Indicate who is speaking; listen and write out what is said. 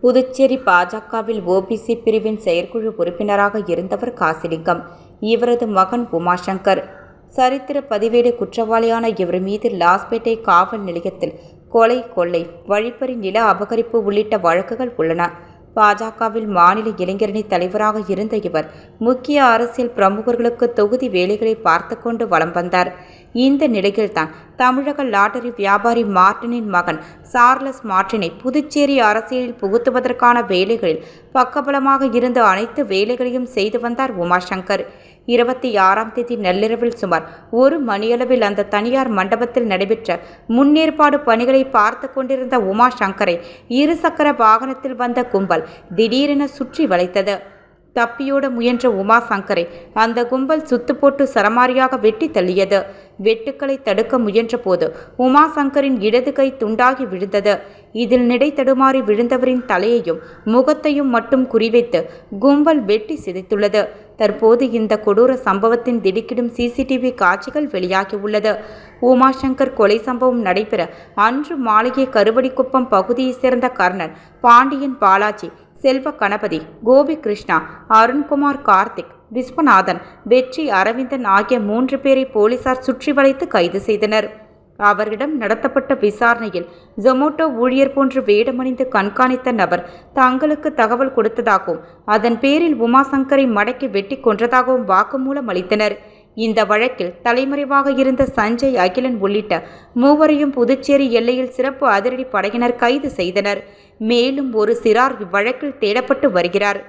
Speaker 1: புதுச்சேரி பாஜகவில் ஓபிசி பிரிவின் செயற்குழு உறுப்பினராக இருந்தவர் காசிலிங்கம். இவரது மகன் உமாசங்கர். சரித்திர பதிவேடு குற்றவாளியான இவர் மீது லாஸ்பேட்டை காவல் நிலையத்தில் கொலை, கொள்ளை, வழிப்பறி, நில அபகரிப்பு உள்ளிட்ட வழக்குகள் உள்ளன. பாஜகவில் மாநில இளைஞரணி தலைவராக இருந்த இவர் முக்கிய அரசியல் பிரமுகர்களுக்கு தொகுதி வேலைகளை பார்த்து கொண்டு வலம் வந்தார். இந்த நிலையில்தான் தமிழக லாட்டரி வியாபாரி மார்ட்டினின் மகன் சார்லஸ் மார்ட்டினை புதுச்சேரி அரசியலில் புகுத்துவதற்கான வேலைகளில் பக்கபலமாக இருந்த அனைத்து வேலைகளையும் செய்து வந்தார் உமாசங்கர். 26ஆம் தேதி நள்ளிரவில் சுமார் 1 மணியளவில் அந்த தனியார் மண்டபத்தில் நடைபெற்ற முன்னேற்பாடு பணிகளை பார்த்து கொண்டிருந்த உமாசங்கரை இருசக்கர வாகனத்தில் வந்த கும்பல் திடீரென சுற்றி வளைத்தது. தப்பியோட முயன்ற உமாசங்கரை அந்த கும்பல் சுத்து போட்டு சரமாரியாக வெட்டி தள்ளியது. வெட்டுக்களை தடுக்க முயன்ற போது உமாசங்கரின் இடது கை துண்டாகி விழுந்தது. இதில் நடை தடுமாறி விழுந்தவரின் தலையையும் முகத்தையும் மட்டும் குறிவைத்து கும்பல் வெட்டி சிதைத்துள்ளது. தற்போது இந்த கொடூர சம்பவத்தின் திடுக்கிடும் சிசிடிவி காட்சிகள் வெளியாகியுள்ளது. உமாசங்கர் கொலை சம்பவம் நடைபெற அன்று மாலையே கருவடிக்குப்பம் பகுதியைச் சேர்ந்த கர்ணன், பாண்டியன் பாலாஜி, செல்வ கணபதி, கோபி கிருஷ்ணா, அருண்குமார், கார்த்திக், விஸ்வநாதன், வெற்றி, அரவிந்தன் ஆகிய 3 பேரை போலீசார் சுற்றி வளைத்து கைது செய்தனர். அவரிடம் நடத்தப்பட்ட விசாரணையில் ஜொமோட்டோ ஊழியர் போன்று வேடமணிந்து கண்காணித்த நபர் தங்களுக்கு தகவல் கொடுத்ததாகவும் அதன் பேரில் உமாசங்கரை மடக்கி வெட்டி கொன்றதாகவும் வாக்குமூலம் அளித்தனர். இந்த வழக்கில் தலைமறைவாக இருந்த சஞ்சய், அகிலன் உள்ளிட்ட 3வரையும் புதுச்சேரி எல்லையில் சிறப்பு அதிரடி படையினர் கைது செய்தனர். மேலும் ஒரு சிறார் இவ்வழக்கில் தேடப்பட்டு வருகிறார்.